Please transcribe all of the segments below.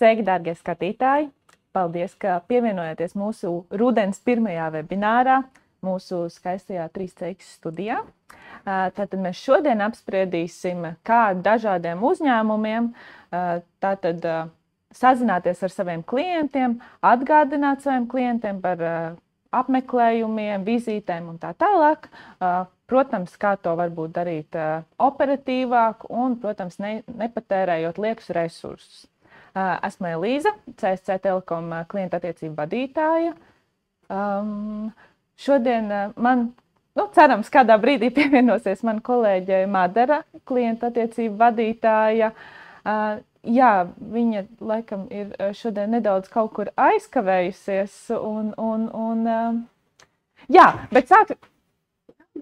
Sveiki, dārgie skatītāji! Paldies, ka pievienojaties mūsu rudens pirmajā webinārā, mūsu skaistajā 3CX studijā. Tātad mēs šodien apspriedīsim, kā dažādiem uzņēmumiem sazināties ar saviem klientiem, atgādināt saviem klientiem par apmeklējumiem, vizītēm un tā tālāk. Protams, kā to varbūt darīt operatīvāk un, protams, nepatērējot liekus resursus. Esmu Elīza, CSC Telekom klienta attiecību vadītāja. Šodien man, cerams, kādā brīdī pievienosies mana kolēģe Madara, klienta attiecību vadītāja. Jā, viņa laikam ir šodien nedaudz kaut kur aizkavējusies jā, bet sāk...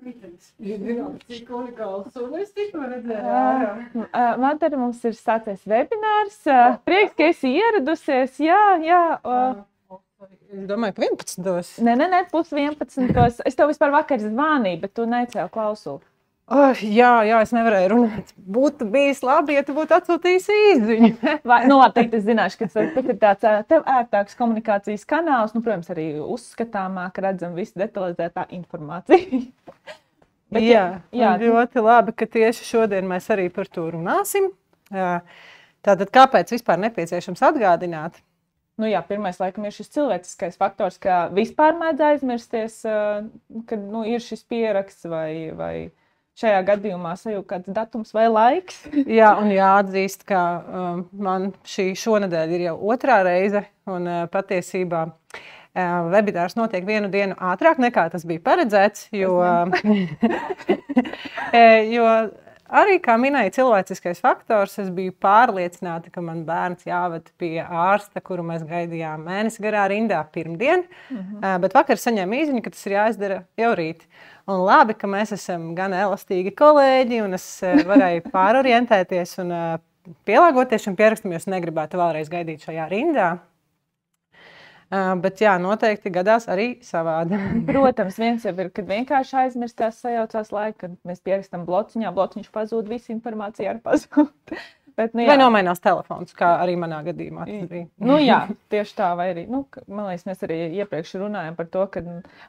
Cik unikāls, un es tikko redzēju. Madara, mums ir sācies webinārs. Prieks, ka esi ieradusies. Jā. Es domāju, ka 11. Nē, pus 11. Es tev vispār vakar zvanīju, bet tu necēli klausuli. Jā, es nevarēju runāt. Būtu bijis labi, ja tu būtu atsūtījis īziņu. Labi, es zināšu, ka tas ir tāds tev ērtāks komunikācijas kanāls. Protams, arī uzskatāmāk redzam visu detalizētā informāciju. Bet, jā, ļoti labi, ka tieši šodien mēs arī par to runāsim. Tātad, kāpēc vispār nepieciešams atgādināt? Pirmais laikam ir šis cilvēciskais faktors, ka vispār mēdz aizmirsties, kad ir šis pieraksts vai šajā gadījumā sajūt kāds datums vai laiks. Jā, un jāatzīst, ka man šonedēļ ir jau otrā reize un patiesībā webinārs notiek vienu dienu ātrāk nekā tas bija paredzēts, jo arī, kā minēja cilvēciskais faktors, es biju pārliecināta, ka man bērns jāved pie ārsta, kuru mēs gaidījām mēnesi garā rindā pirmdien, bet vakar saņēmu īziņu, ka tas ir jāizdara jau rīt. Un labi, ka mēs esam gan elastīgi kolēģi, un es varēju pārorientēties un pielāgoties šim pierakstam, jo es negribētu vēlreiz gaidīt šajā rindā. Bet jā, noteikti gadās arī savādi. Protams, viens jau ir, kad vienkārši aizmirstās, sajaucās laika, kad mēs pierakstam blociņā, blociņš pazūd, visa informācija arī pazūd. Bet, vai nomainās telefons, kā arī manā gadījumā tas bija. Jā, tieši tā, vai arī, man liekas, mēs arī iepriekš runājam par to, ka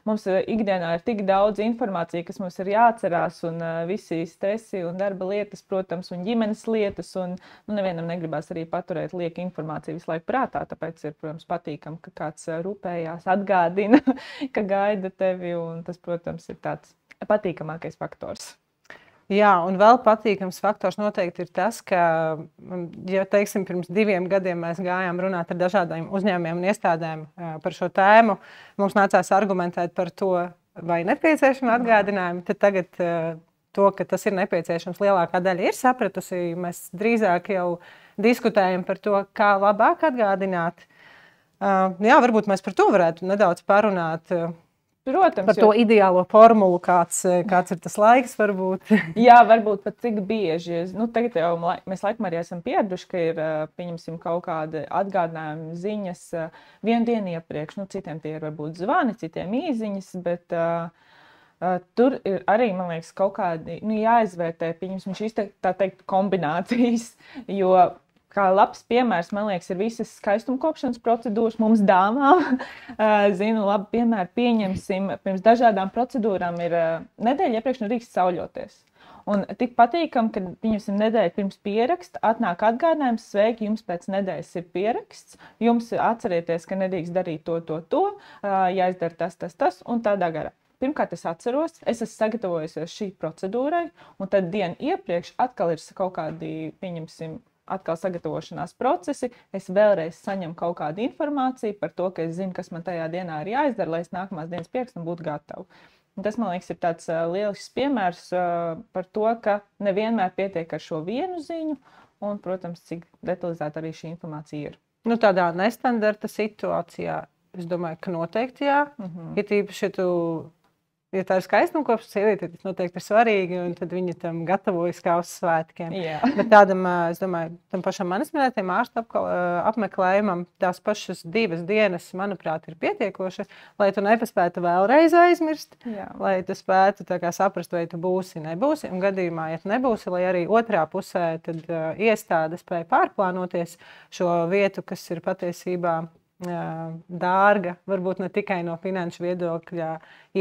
mums ikdienā ir tik daudz informācija, kas mums ir jāatcerās, un visi stresi un darba lietas, protams, un ģimenes lietas, un nevienam negribās arī paturēt lieku informāciju visu laiku prātā, tāpēc ir, protams, patīkam, ka kāds rūpējās, atgādina, ka gaida tevi, un tas, protams, ir tāds patīkamākais faktors. Jā, un vēl patīkams faktors noteikti ir tas, ka, ja teiksim, pirms 2 gadiem mēs gājām runāt ar dažādiem uzņēmumiem un iestādēm par šo tēmu, mums nācās argumentēt par to, vai nepieciešama atgādinājumi, tad tagad to, ka tas ir nepieciešams, lielākā daļa ir sapratusi. Mēs drīzāk jau diskutējam par to, kā labāk atgādināt. Jā, varbūt mēs par to varētu nedaudz parunāt. Protams, par to ideālo formulu, kāds ir tas laiks, varbūt. Jā, varbūt pat cik bieži. Tagad jau mēs laikam arī esam pieraduši, ka ir, pieņemsim, kaut kāda atgādinājuma ziņas vienu dienu iepriekš. Citiem tie ir varbūt zvani, citiem īziņas, bet tur ir arī, man liekas, kaut kādi jāizvērtē, pieņemsim, šīs tā teikt kombinācijas, jo kā labs piemērs, man liekas, ir visas skaistumkopšanas procedūras mums dāmām. Zinu, labi piemēru pieņemsim. Pirms dažādām procedūrām ir nedēļa iepriekš drīkst sauļoties. Un tik patīkam, ka pieņemsim nedēļu pirms pieraksta, atnāk atgādinājums, sveiki, jums pēc nedēļas ir pieraksts, jums atcerieties, ka nedrīkst darīt to, jāizdara tas, un tādā garā. Pirmkārt, es atceros, es esmu sagatavojusies šī procedūrai, un tad dienu iepriekš atkal ir kaut kādi, pieņemsim, atkal sagatavošanās procesi, es vēlreiz saņemu kaut kādu informāciju par to, ka es zinu, kas man tajā dienā ir jāizdara, lai es nākamās dienas pierakstam būtu gatavu. Un tas, man liekas, ir tāds lielisks piemērs par to, ka nevienmēr pietiek ar šo vienu ziņu, un, protams, cik detalizēta arī šī informācija ir. Tādā nestandarta situācijā, es domāju, ka noteikti jā. Ja tīpaši, ja tu ja tā ir skaistumkopša sieviete, tas noteikti ir svarīgi, un tad viņa tam gatavojas kā uz svētkiem. Bet tādam, es domāju, tam pašam manis minētajam ārsta apmeklējumam tās pašas 2 dienas, manuprāt, ir pietiekoši, lai tu nepaspētu vēlreiz aizmirst, lai tu spētu tā kā saprast, vai tu būsi, nebūsi, un gadījumā, ja tu nebūsi, lai arī otrā pusē tad iestāde spēja pārplānoties šo vietu, kas ir patiesībā dārga, varbūt ne tikai no finanšu viedokļa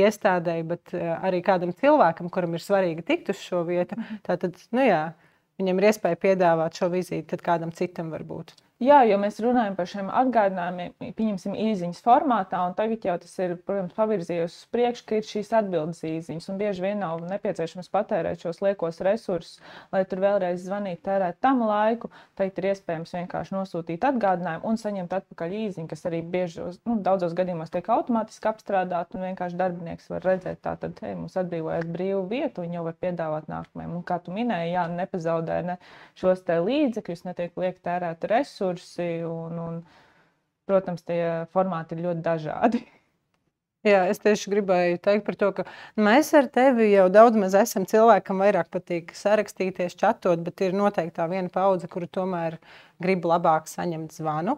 iestādēji, bet arī kādam cilvēkam, kuram ir svarīgi tikt uz šo vietu. Tātad, viņam ir iespēja piedāvāt šo vizīti, tad kādam citam varbūt. Jā, jo mēs runājam par šiem atgādinājumiem, pieņemsim īziņas formātā, un tagad jau tas ir, protams, pavirzījies uz priekšu, ka ir šīs atbildes īziņas, un bieži vien nav nepieciešams patērēt šos liekos resursus, lai tur vēlreiz zvanīt, tērēt tam laiku, tagad ir iespējams vienkārši nosūtīt atgādinājumu un saņemt atpakaļ īziņu, kas arī bieži, daudzos gadījumos tiek automātiski apstrādāt, un vienkārši darbinieks var redzēt, tātad, mums atbrīvojas brīvu vietu, un jau var piedāvāt nākamajam. Un kā tu minēji, jā, nepazaudē ne šos te līdzekļus, netiek liek tērēt resursi, un, protams, tie formāti ir ļoti dažādi. Jā, es tieši gribēju teikt par to, ka mēs ar tevi jau daudz maz esam cilvēkam vairāk patīk sarakstīties, čatot, bet ir noteikti tā viena paudze, kuru tomēr grib labāk saņemt zvanu,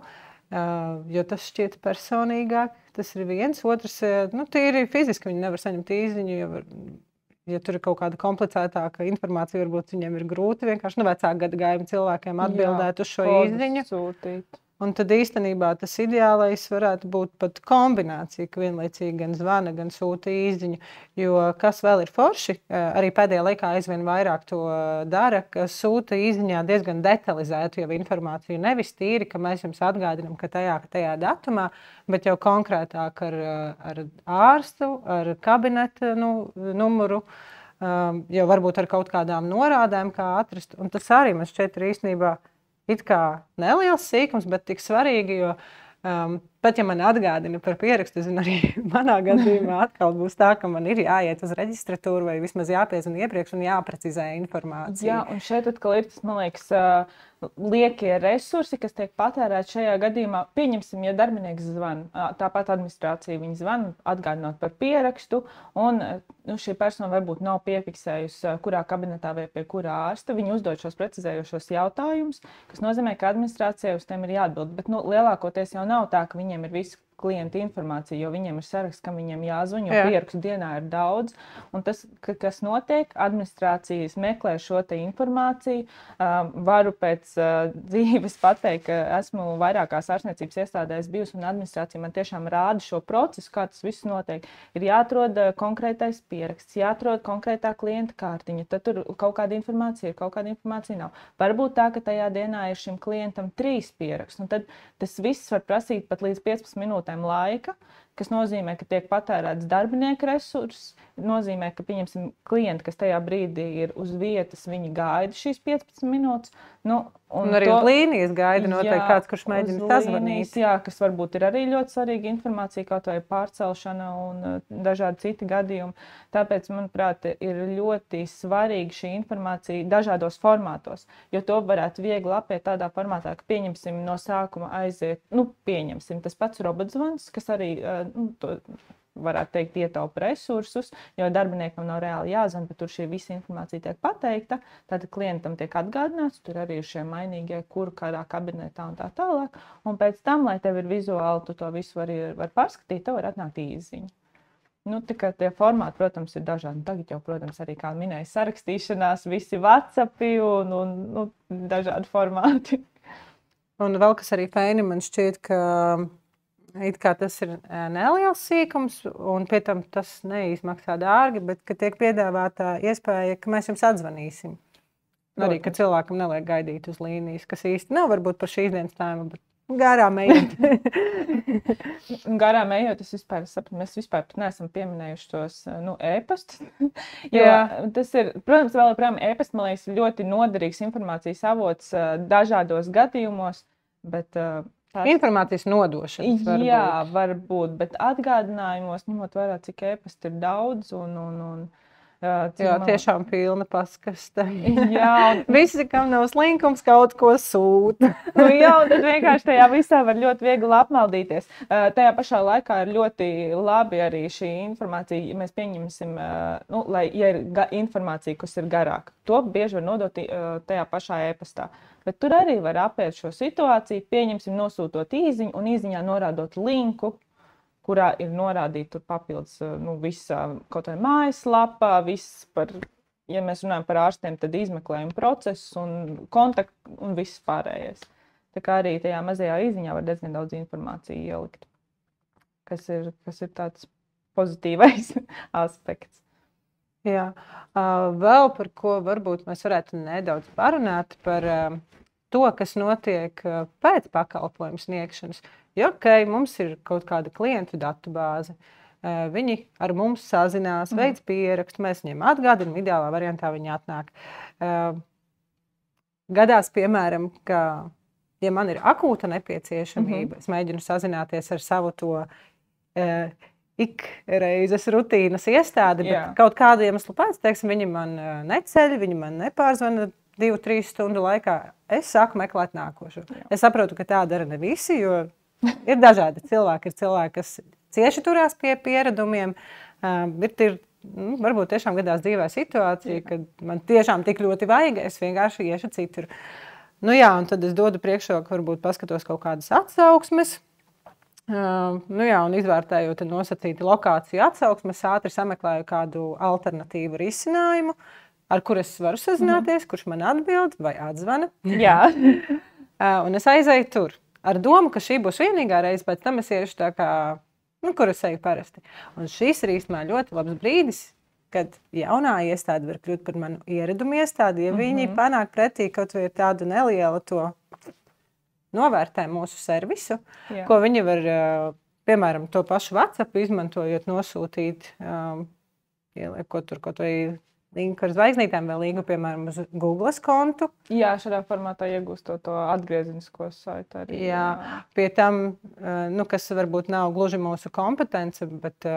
jo tas šķiet personīgāk. Tas ir viens. Otrs, tīri fiziski viņi nevar saņemt īziņu, ja tur ir kaut kāda komplicētāka informācija, varbūt viņiem ir grūti vienkārši vecāku gadagājumu cilvēkiem atbildēt uz šo īziņu. Sūtīt. Un tad īstenībā tas ideālais varētu būt pat kombinācija, ka vienlaicīgi gan zvana, gan sūta īziņu. Jo kas vēl ir forši, arī pēdējā laikā aizvien vairāk to dara, ka sūta īziņā diezgan detalizētu jau informāciju. Nevis tīri, ka mēs jums atgādinām, ka tajā datumā, bet jau konkrētāk ar ārstu, ar kabineta numuru, jau varbūt ar kaut kādām norādēm, kā atrast. Un tas arī man šķiet ir īstenībā it kā neliels sīkums, bet tik svarīgi, jo pat ja man atgādina par pierakstu, zinu, arī manā gadījumā atkal būs tā, ka man ir jāiet uz reģistratūru vai vismaz jāpiezvana iepriekš un jāprecizē informācija. Jā, un šeit atkal ir tas, man liekas, liekie resursi, kas tiek patērēti šajā gadījumā. Pieņemsim, ja darbinieks zvana, tāpat administrācija viņi zvana, atgādinot par pierakstu, un šī persona varbūt nav piefiksējusi, kurā kabinetā vai pie kurā ārsta. Viņi uzdod šos precizējošos jautājumus, kas nozīmē, ka administrācijai uz tiem ir jāatbild. Bet lielākoties jau nav tā, ka viņiem ir visu klienta informācija, jo viņiem ir saraksts, kam viņiem jāzvan, jo pierakstu dienā ir daudz. Un tas, kas notiek, administrācijas meklē šo te informāciju. Varu pēc dzīves pateikt, ka esmu vairākās ārstniecības iestādēs bijusi, un administrācija man tiešām rāda šo procesu, kā tas viss notiek. Ir jāatrod konkrētais pieraksts, jāatrod konkrētā klienta kārtiņa, tad tur kaut kāda informācija ir, kaut kāda informācija nav. Varbūt tā, ka tajā dienā ir šim klientam 3 pieraksts, un tad tas viss var prasīt pat līdz 15 minūtēm laika, kas nozīmē, ka tiek patērēts darbinieku resurss, nozīmē, ka, pieņemsim, klienti, kas tajā brīdī ir uz vietas, viņi gaida šīs 15 minūtes. Un arī uz līnijas gaida noteikti kāds, kurš mēģina sazvanīt. Jā, kas varbūt ir arī ļoti svarīga informācija, kaut vai pārcelšana un dažādi citi gadījumi. Tāpēc, manuprāt, ir ļoti svarīga šī informācija dažādos formātos, jo to varētu viegli apiet tādā formātā, ka pieņemsim no sākuma aiziet, pieņemsim tas pats robotzvans, kas arī varētu teikt, ietaupa resursus, jo darbiniekam nav reāli jāzvan, bet tur šī visa informācija tiek pateikta. Tātad klientam tiek atgādināts, tur arī ir šie mainīgie, kuru kādā kabinetā un tā tālāk. Un pēc tam, lai tev ir vizuāli, tu to visu var pārskatīt, tev var atnākt īziņa. Tikai tie formāti, protams, ir dažādi. Tagad jau, protams, arī, kā minēja, sarakstīšanās, visi WhatsAppi un dažādi formāti. Un vēl kas arī feini man šķiet, ka it kā tas ir neliels sīkums, un pie tam tas neizmaksā dārgi, bet ka tiek piedāvāta iespēja, ka mēs jums atzvanīsim. Arī, ka cilvēkam neliek gaidīt uz līnijas, kas īsti nav varbūt par šīs dienas tēmu, bet garām ejot. Garām ejot, mēs vispār pat neesam pieminējuši tos e-pastus. Jo tas ir, protams, vēl joprojām e-pasti, man liekas, ļoti noderīgs informācijas avots dažādos gadījumos, bet informācijas nodošanas varbūt. Jā, varbūt, bet atgādinājumos, ņemot vērā, cik e-pasti ir daudz un Jā, tiešām pilna paskaste. Jā, Visi, kam nav slinkums, kaut ko sūta. Jā, un tad vienkārši tajā visā var ļoti viegli apmaldīties. Tajā pašā laikā ir ļoti labi arī šī informācija, ja mēs pieņemsim, ja ir informācija, kas ir garāka. To bieži var nodot tajā pašā e-pastā. Bet tur arī var apiet šo situāciju, pieņemsim, nosūtot īziņu un īziņā norādot linku, kurā ir norādīta papildus visa kaut vai mājaslapā, viss par, ja mēs runājam par ārstiem, tad izmeklējuma process un kontaktu un viss pārējais. Tā kā arī tajā mazajā īziņā var diezgan daudz informāciju ielikt, kas ir tāds pozitīvais aspekts. Jā, vēl par ko varbūt mēs varētu nedaudz parunāt par to, kas notiek pēc pakalpojumu sniegšanas. Jo, mums ir kaut kāda klientu datubāze, viņi ar mums sazinās, veids pierakstu, mēs viņiem atgādinām, ideālā variantā viņi atnāk. Gadās, piemēram, ka, ja man ir akūta nepieciešamība, es mēģinu sazināties ar savu to ikreizes rutīnas iestādi, bet kaut kādu iemeslu pēc, teiksim, viņi man neceļ, viņi man nepārzvana 2-3 stundu laikā, es sāku meklēt nākošo. Es saprotu, ka tā dara ne visi, jo ir dažādi cilvēki. Ir cilvēki, kas cieši turās pie pieredumiem, ir varbūt tiešām gadās dzīvē situācija, kad man tiešām tik ļoti vajag, es vienkārši iešu citur. Un tad es dodu priekšroku, varbūt paskatos kaut kādas atsauksmes, un izvērtējot nosacīti lokāciju atsauksmes, ātri sameklēju kādu alternatīvu risinājumu, ar kur es varu sazināties, kurš man atbild vai atzvana. Jā. Un es aizēju tur ar domu, ka šī būs vienīgā reize, pēc tam es iešu tā kā, kur es eju parasti. Un šis ir īstenībā ļoti labs brīdis, kad jaunā iestāde var kļūt par manu ieradumu iestādi, ja viņi panāk pretī kaut vai tādu nelielu to novērtē mūsu servisu, ko viņi var, piemēram, to pašu WhatsApp izmantojot, nosūtīt, ieliekot tur kaut vai linku ar zvaigznītēm vai linku, piemēram, uz Google kontu. Jā, šādā formātā iegūstot to atgriezenisko saiti arī. Jā, pie tam, kas varbūt nav gluži mūsu kompetence, bet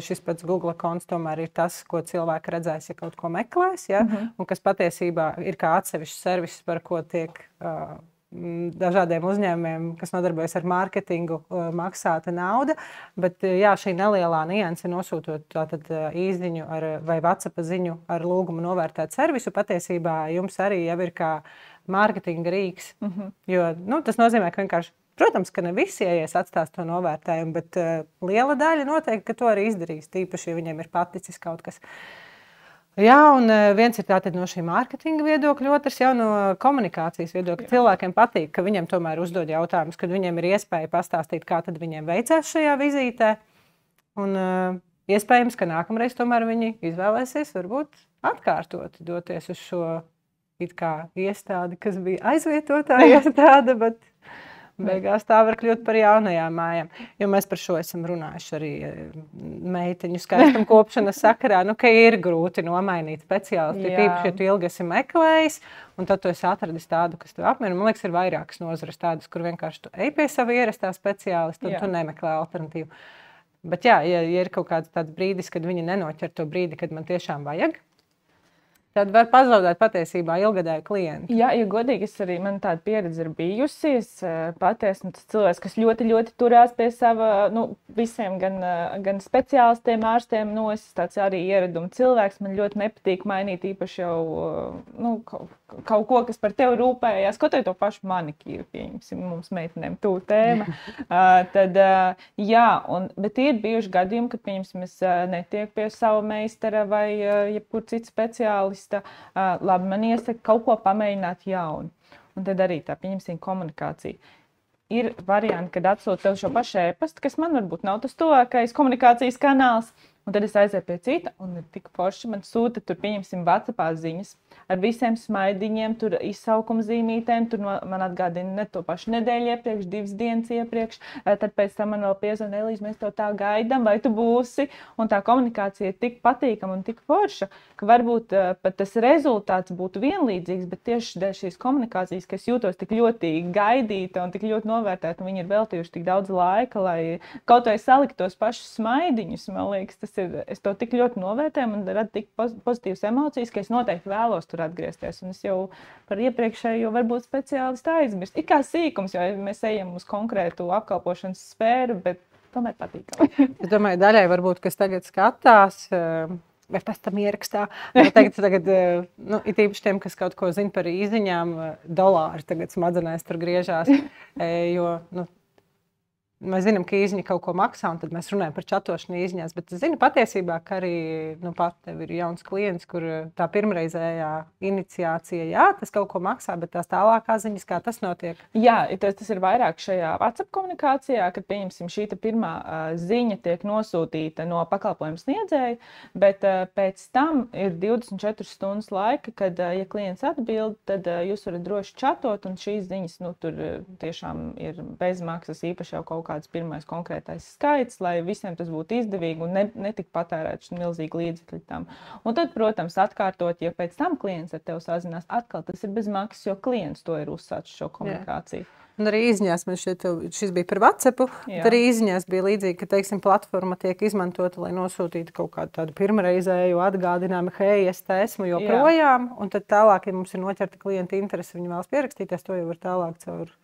šis pats Google konts tomēr ir tas, ko cilvēki redzēs, ja kaut ko meklēs, un kas patiesībā ir kā atsevišķs servis, par ko tiek dažādiem uzņēmumiem, kas nodarbojas ar mārketingu, maksāta nauda, bet šī nelielā nianse nosūtot tātad īziņu vai WhatsApp ziņu ar lūgumu novērtēt servisu, patiesībā jums arī jau ir kā mārketinga rīks, jo tas nozīmē, ka vienkārši, protams, ka ne visi ieies atstās to novērtējumu, bet liela daļa noteikti, ka to arī izdarīs, tīpaši, ja viņiem ir paticis kaut kas. Jā, un viens ir tātad no šī mārketinga viedokļa, otrs jau no komunikācijas viedokļa. Cilvēkiem patīk, ka viņiem tomēr uzdod jautājumus, kad viņiem ir iespēja pastāstīt, kā tad viņiem veicās šajā vizītē. Un iespējams, ka nākamreiz tomēr viņi izvēlēsies varbūt atkārtot, doties uz šo it kā iestādi, kas bija aizvietotāja iestāde, bet beigās tā var kļūt par jaunajām mājām. Jo mēs par šo esam runājuši arī meiteņu skaistuma kopšanas sakarā, ka ir grūti nomainīt speciālistu. Tīpaši, ja tu ilgi esi meklējis, un tad tu esi atradis tādu, kas tev apmierina. Man liekas, ir vairākas nozares tādas, kur vienkārši tu ej pie sava ierastā speciālista, un tu nemeklē alternatīvu. Bet ja ir kaut kāds tāds brīdis, kad viņi nenoķer to brīdi, kad man tiešām vajag, tad var pazaudēt patiesībā ilgadēju klientu. Jā, ja godīgi, man tāda pieredze ir bijusi. Es pati esmu tas cilvēks, kas ļoti, ļoti turās pie sava, visiem gan speciālistiem, ārstiem. Es tāds arī ieraduma cilvēks. Man ļoti nepatīk mainīt īpaši jau kaut ko, kas par tevi rūpējās. Kaut arī to pašu manikīru, pieņemsim, mums meitenēm tū tēma. Bet ir bijuši gadījumi, kad, pieņemsim, es netieku pie sava meistara vai jebkur citu speciālistu. Labi, man iesaka kaut ko pamēģināt jaunu. Un tad arī tā, pieņemsim, komunikācija. Ir varianti, kad atsūta tev šo pašu e-pastu, kas man varbūt nav tas tuvākais komunikācijas kanāls, un tad es aizēju pie cita, un ir tik forši man sūta tur, pieņemsim, WhatsAppā ziņas. ar visiem smaidiņiem, tur izsaukuma zīmītēm, tur man atgādina ne to pašu nedēļu iepriekš, 2 dienas iepriekš, tad pēc tam man vēl piezvana Elīze, mēs tev tā gaidām, vai tu būsi, un tā komunikācija ir tik patīkama un tik forša, ka varbūt pat tas rezultāts būtu vienlīdzīgs, bet tieši dēļ šīs komunikācijas, ka es jūtos tik ļoti gaidīta un tik ļoti novērtēta, un viņi ir veltījuši tik daudz laika, lai kaut vai salikt tos pašus smaidiņus, man liekas, tas ir, es to tik ļoti novērtēju, man rada tik pozitīvas emocijas, ka es noteikti vēlos tur atgriezties, un es jau par iepriekšējo varbūt speciālistu aizmirst. Ir kā sīkums, jo mēs ejam uz konkrētu apkalpošanas sfēru, bet tomēr patīkami. Es domāju, daļai varbūt, kas tagad skatās, vai pēc tam ierakstā, tagad, nu, it īpaši tiem, kas kaut ko zina par īziņām, dolāri tagad smadzenēs tur griežās, jo, nu, mēs zinām, ka īziņa kaut ko maksā, un tad mēs runājam par čatošanu īziņās, bet es zinu patiesībā, ka arī, nu, pat tev ir jauns klients, kur tā pirmreizējā iniciācija, jā, tas kaut ko maksā, bet tās tālākās ziņas, kā tas notiek? Jā, tas ir vairāk šajā WhatsApp komunikācijā, kad, pieņemsim, šī pirmā ziņa tiek nosūtīta no pakalpojuma sniedzēja, bet pēc tam ir 24 stundas laika, kad, ja klients atbild, tad jūs varat droši čatot, un šīs ziņas, nu, tur tiešām ir bezmaksas, īpaši jau kaut kāds pirmais konkrētais skaits, lai visiem tas būtu izdevīgi un netik patērēt milzīgi līdzekļi tam. Un tad, protams, atkārtot, ja pēc tam klients ar tevi sazinās, atkal tas ir bez maksas, jo klients to ir uzsācis šo komunikāciju. Jā. Un arī īziņās, šis bija par WhatsAppu, tad arī īziņās bija līdzīgi, ka, teiksim, platforma tiek izmantota, lai nosūtītu kaut kādu tādu pirmreizēju atgādinājumu, hei, es te esmu joprojām, un tad tālāk, ja mums ir noķerta klienta interese, viņi vēlas pierakstīties, to jau var tālāk caur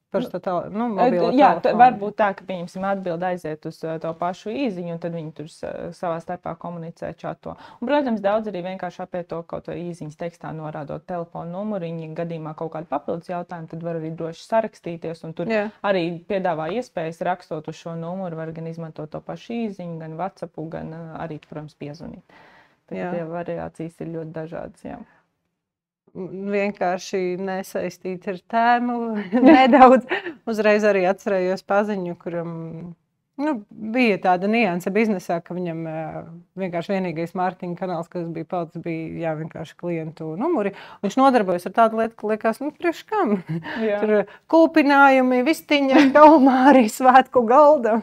mobilo telefonu. Varbūt tā, ka pieņemsim atbildi aiziet uz to pašu īziņu, un tad viņi tur savā starpā komunicē čato. Un, protams, daudz arī vienkārši apieto kaut vai īziņas tekstā norādot telefonu numuriņu, gadījumā kaut kādu papildus jautājumu, tad var arī droši sarakstīties, un tur arī piedāvā iespējas rakstot uz šo numuru, var gan izmantot to pašu īziņu, gan WhatsAppu, gan arī, protams, piezvanīt. Tad variācijas ir ļoti dažādas, jā. Vienkārši nesaistīti ar tēmu nedaudz. Uzreiz arī atcerējos paziņu, kuram bija tāda nianse biznesā, ka viņam vienkārši vienīgais mārketinga kanāls, kas bija palicis, bija vienkārši klientu numuri. Viņš nodarbojas ar tādu lietu, ka liekas, priekš kam? Tur kūpinājumi, vistiņa, kalmāri, svētku galdam.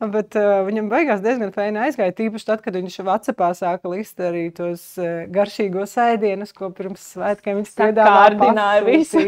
Bet viņam beigās diezgan feini aizgāja, tīpaši tad, kad viņš WhatsAppā sāka list arī tos garšīgos ēdienus, ko pirms svētkiem viņš piedāvāja visu.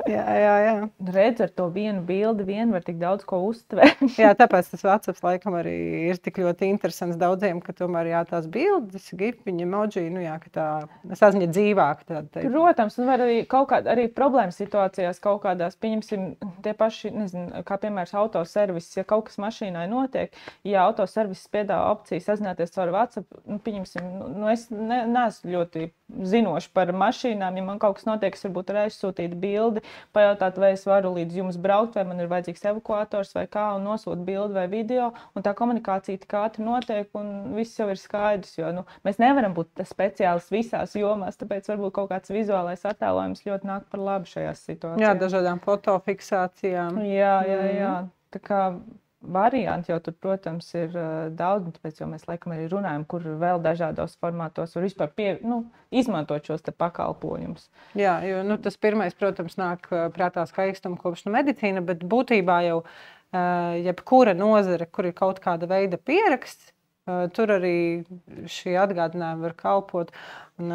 Jā. Redz, ar to vienu bildi var tik daudz ko uztvert. Jā, tāpēc tas WhatsApps laikam arī ir tik ļoti interesants daudziem, ka tomēr tās bildes, gifiņi, emoji, ka tā saziņa dzīvāka. Protams, un var arī kaut kādā arī problēmas situācijās kaut kādās, pieņemsim, tie paši, nezinu, kā piemērs autoservis, ja kaut kas mašīnai notiek, ja autoservis piedāvā opciju sazināties ar WhatsApp, pieņemsim, es neesmu ļoti zinoši par mašīnām, ja man kaut kas notiek, es varbūt varēšu sūtīt bildi, pajautāt, vai es varu līdz jums braukt, vai man ir vajadzīgs evakuators vai kā, un nosūt bildi vai video, un tā komunikācija tik ātri notiek, un viss jau ir skaidrs, jo mēs nevaram būt speciālisti visās jomās, tāpēc varbūt kaut kāds vizuālais attēlojums ļoti nāk par labu šajās situācijās. Jā, dažādām fotofiksācijām. Jā. Tā kā varianti jau tur, protams, ir daudz, tāpēc jau mēs laikam arī runājam, kur vēl dažādos formātos var vispār izmantot šos te pakalpojumus. Jā, jo tas pirmais, protams, nāk prātā skaistuma kopšana medicīna, bet būtībā jau jebkura nozare, kur ir kaut kāda veida pieraksts, tur arī šī atgādinājuma var kalpot. Un,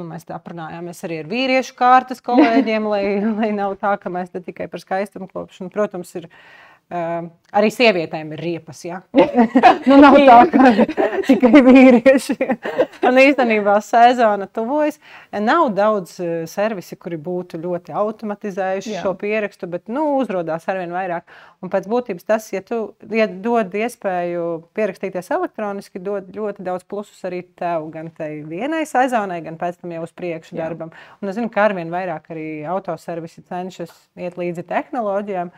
mēs tā aprunājāmies arī ar vīriešu kārtas kolēģiem, lai nav tā, ka mēs te tikai par skaistumu kopšanu. Protams, ir arī sievietēm ir riepas, ja? Nav tā, ka tikai vīrieši. Un īstenībā sezona tuvojas. Nav daudz servisi, kuri būtu ļoti automatizējuši šo pierakstu, bet uzrodās arvien vairāk. Un pēc būtības tas, ja tu dod iespēju pierakstīties elektroniski, dod ļoti daudz plusus arī tev, gan tai vienai sezonai, gan pēc tam jau uz priekšu darbam. Un es zinu, ka arvien vairāk arī autoservisi cenšas iet līdzi tehnoloģijām.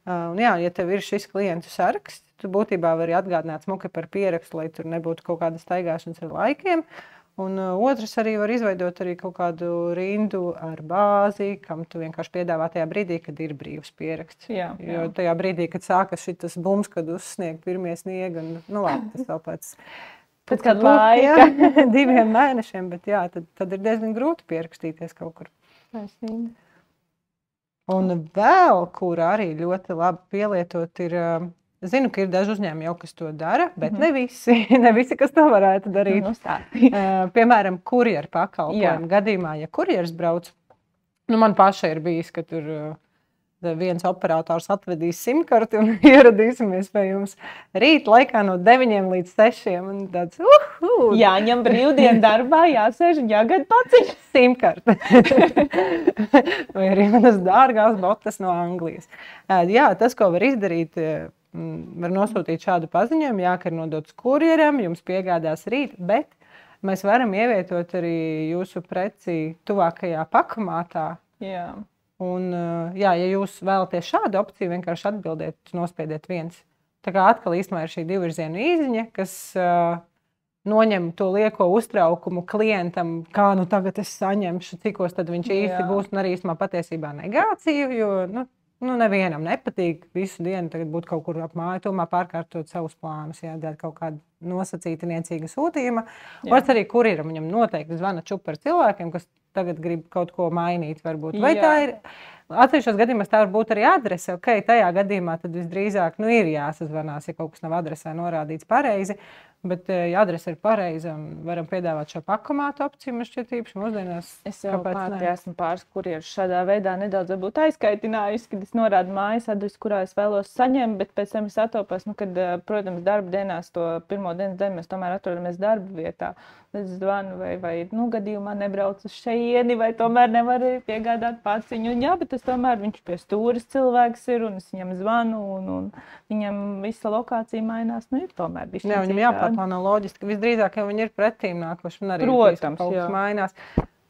Un ja tev ir šis klientu saraksts, tu būtībā vari atgādināt smuki par pierakstu, lai tur nebūtu kaut kāda staigāšanas ar laikiem. Un otrs arī var izveidot arī kaut kādu rindu ar bāzi, kam tu vienkārši piedāvā tajā brīdī, kad ir brīvs pieraksts. Jo tajā brīdī, kad sākas šitas bums, kad uzsnieg pirmie sniegi, un labi, tas vēl pēc Pēc kāda laika. 2 mēnešiem, bet jā, tad ir diezgan grūti pierakstīties kaut kur. Taisnība. Un vēl, kur arī ļoti labi pielietot, ir, zinu, ka ir daži uzņēmumi jau, kas to dara, bet ne visi, kas to varētu darīt. Piemēram, kurjeru pakalpojumu gadījumā, ja kurjeris brauc, man pašai ir bijis, ka tur viens operators atvedīs simkarti un ieradīsimies pie jums rīt laikā no 9 līdz 6. Un tāds, jāņem brīvdienu darbā, jāsēž un jāgad paciņ. Simkarti. Vai arī manas dārgās botas no Anglijas. Jā, tas, ko var izdarīt, var nosūtīt šādu paziņojumu, ka ir nodots kurjeram, jums piegādās rīt, bet mēs varam ievietot arī jūsu preci tuvākajā pakomātā. Jā. Un, ja jūs vēlaties šādu opciju, vienkārši atbildiet, nospiediet 1. Tā kā atkal īstenībā ir šī divvirzienu īziņa, kas noņem to lieko uztraukumu klientam, kā tagad es saņemšu, cikos tad viņš īsti būs, un arī īstenībā patiesībā negāciju, jo nevienam nepatīk visu dienu tagad būt kaut kur ap māju, tomēr pārkārtot savus plānus, dēļ kaut kāda nosacīta niecīga sūtījuma. Vārds arī kurjeram, viņam noteikti zvana čup ar cilvēkiem, kas tagad grib kaut ko mainīt varbūt. Vai tā ir, atsevišķos gadījumos tā var būt arī adrese, tajā gadījumā tad visdrīzāk ir jāsazvanās, ja kaut kas nav adresē norādīts pareizi, bet ja adrese ir pareiza un varam piedāvāt šo pakomātu opciju, man šķiet īpaši mūsdienās. Es jau pati esmu pāris kurjerus šādā veidā nedaudz varbūt aizkaitinājusi, kad es norādu mājas adresi, kurā es vēlos saņemt, bet pēc tam es atopos, kad, protams, darba dienās to pirmo dienas daļu mēs tomēr atrodamies darba vietā. Es zvanu vai gadījumā nebrauc uz šeieni, vai tomēr nevar piegādāt paciņu. Un jā, bet es tomēr, viņš pie stūres cilvēks ir, un es viņam zvanu, un viņam visa lokācija mainās. Ir tomēr bišķi citādi. Viņam jāpārplāno loģiski. Visdrīzāk, ja viņi ir pretīm nākoši, un arī protams, kaut kas mainās.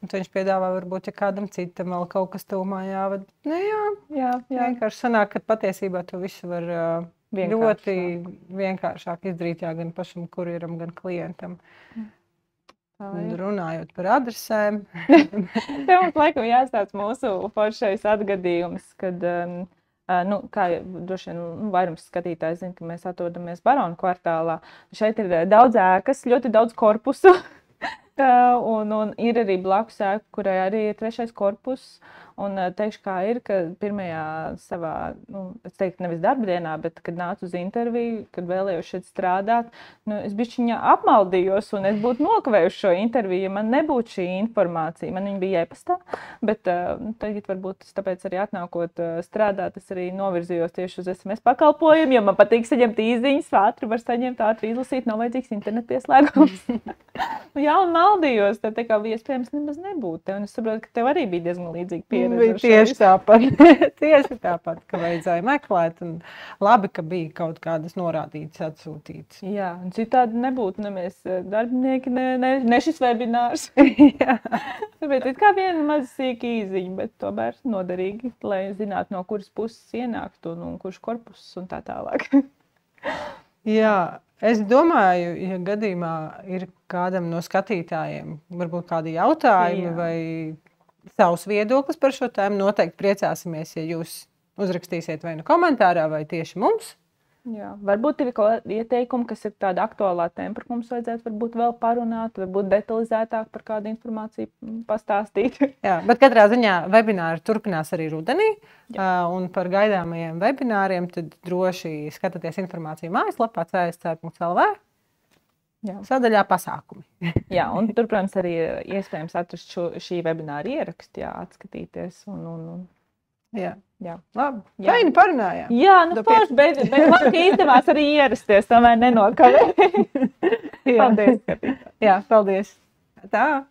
Un viņš piedāvā varbūt, ja kādam citam vēl kaut kas tuvumā jāved. Jā. Vienkārši sanāk, ka patiesībā to visu var ļoti vienkāršāk izdarīt, gan pašam kurjeram, gan klientam. Un runājot par adresēm. Te mums laikam jāstāsta mūsu foršais atgadījums, kad, kā droši vien vairums skatītāji zina, ka mēs atrodamies Baronu kvartālā. Šeit ir daudz ēkas, ļoti daudz korpusu. Un ir arī blakus ēka, kurai arī ir 3. korpus. Un teikšu, kā ir, ka pirmajā savā, es teiktu, nevis darba dienā, bet kad nācu uz interviju, kad vēlējos šeit strādāt, es bišķiņā apmaldījos un es būtu nokavējuši šo interviju, ja man nebūtu šī informācija. Man viņa bija e-pastā, bet tagad varbūt tāpēc arī atnākot strādāt, es arī novirzījos tieši uz SMS pakalpojumu, jo man patīk saņemt īziņas, ātri var saņemt, ātri izlasīt, nav vajadzīgs internet pieslēgums. Jā, un maldījos, tad tā kā iespējams nemaz nebūtu. Un es saprotu, ka tev arī bija diezgan līdzīgi pieredze. Tieši tāpat. Tieši tāpat, ka vajadzēja meklēt. Un labi, ka bija kaut kādas norādītas, atsūtītas. Jā, un citādi nebūtu ne mēs darbinieki, ne šis webinārs. Tāpēc ir kā viena maza sīka īziņa, bet tomēr noderīgi, lai zinātu, no kuras puses ienākt un kurš korpus un tā tālāk. Jā. Es domāju, ja gadījumā ir kādam no skatītājiem varbūt kādi jautājumi vai savs viedoklis par šo tēmu, noteikti priecāsimies, ja jūs uzrakstīsiet vai nu komentārā, vai tieši mums. Jā, varbūt ir kaut ieteikumi, kas ir tāda aktuālā tēma, par ko mums vajadzētu varbūt vēl parunāt, varbūt detalizētāk par kādu informāciju pastāstīt. Jā, bet katrā ziņā webināri turpinās arī rudenī. Un par gaidāmajiem webināriem tad droši skatieties informāciju mājaslapā csc.lv. Sadaļā pasākumi. Jā, un tur, protams, arī iespējams atrast šī webināra ierakstu, atskatīties Jā. Labi. Feini parunājām. Jā, forši, bet labi, ka izdevās arī ierasties, tomēr nenokavē. Paldies. Jā, paldies. Tā.